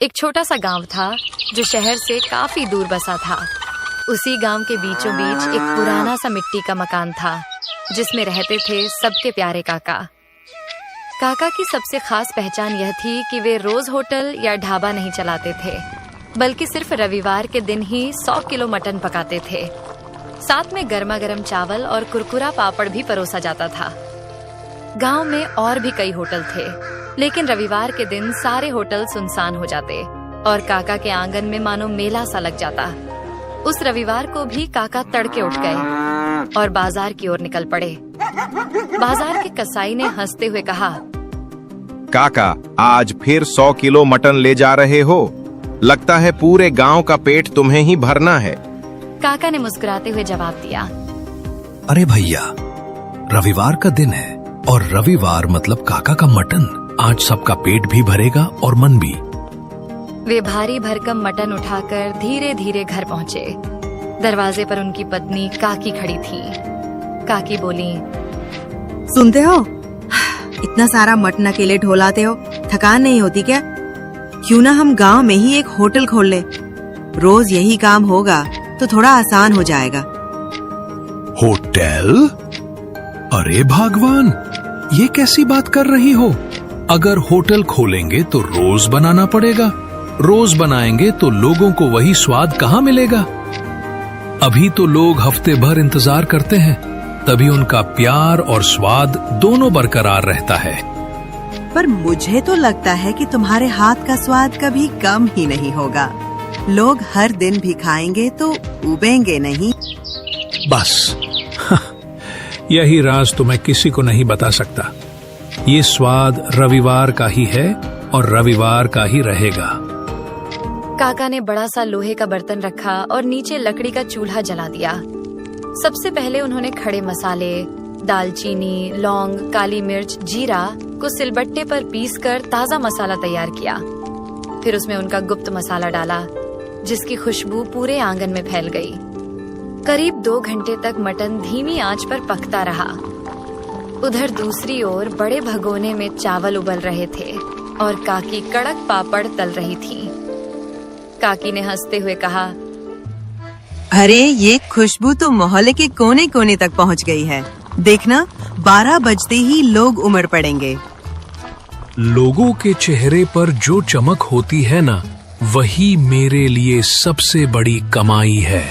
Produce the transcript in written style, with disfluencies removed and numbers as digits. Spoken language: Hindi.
एक छोटा सा गांव था जो शहर से काफी दूर बसा था। उसी गांव के बीचों बीच एक पुराना सा मिट्टी का मकान था जिसमें रहते थे सबके प्यारे काका। काका की सबसे खास पहचान यह थी कि वे रोज होटल या ढाबा नहीं चलाते थे, बल्कि सिर्फ रविवार के दिन ही 100 किलो मटन पकाते थे। साथ में गर्मा गर्म चावल और कुरकुरा पापड़ भी परोसा जाता था। गांव में और भी कई होटल थे, लेकिन रविवार के दिन सारे होटल सुनसान हो जाते और काका के आंगन में मानो मेला सा लग जाता। उस रविवार को भी काका तड़के उठ गए और बाजार की ओर निकल पड़े। बाजार के कसाई ने हंसते हुए कहा, काका, आज फिर 100 किलो मटन ले जा रहे हो? लगता है पूरे गांव का पेट तुम्हें ही भरना है। काका ने मुस्कुराते हुए जवाब दिया, अरे भैया, रविवार का दिन है और रविवार मतलब काका का मटन। आज सबका पेट भी भरेगा और मन भी। वे भारी भरकम मटन उठाकर धीरे धीरे घर पहुँचे। दरवाजे पर उनकी पत्नी काकी खड़ी थी। काकी बोली, सुनते हो, इतना सारा मटन अकेले ढोलाते हो, थकान नहीं होती क्या? क्यों ना हम गांव में ही एक होटल खोल ले। रोज यही काम होगा तो थोड़ा आसान हो जाएगा। होटल? अरे भगवान, ये कैसी बात कर रही हो? अगर होटल खोलेंगे तो रोज बनाना पड़ेगा। रोज बनाएंगे तो लोगों को वही स्वाद कहाँ मिलेगा? अभी तो लोग हफ्ते भर इंतजार करते हैं, तभी उनका प्यार और स्वाद दोनों बरकरार रहता है। पर मुझे तो लगता है कि तुम्हारे हाथ का स्वाद कभी कम ही नहीं होगा। लोग हर दिन भी खाएंगे तो उबेंगे नहीं। बस यही राज तो मैं किसी को नहीं बता सकता। ये स्वाद रविवार का ही है और रविवार का ही रहेगा। काका ने बड़ा सा लोहे का बर्तन रखा और नीचे लकड़ी का चूल्हा जला दिया। सबसे पहले उन्होंने खड़े मसाले, दालचीनी, लौंग, काली मिर्च, जीरा को सिलबट्टे पर पीसकर ताजा मसाला तैयार किया। फिर उसमें उनका गुप्त मसाला डाला, जिसकी खुशबू पूरे आंगन में फैल गई। करीब 2 घंटे तक मटन धीमी आंच पर पकता रहा। उधर दूसरी ओर बड़े भगोने में चावल उबल रहे थे और काकी कड़क पापड़ तल रही थी। काकी ने हंसते हुए कहा, अरे ये खुशबू तो मोहल्ले के कोने कोने तक पहुंच गई है। देखना, 12 बजते ही लोग उमड़ पड़ेंगे। लोगों के चेहरे पर जो चमक होती है ना, वही मेरे लिए सबसे बड़ी कमाई है।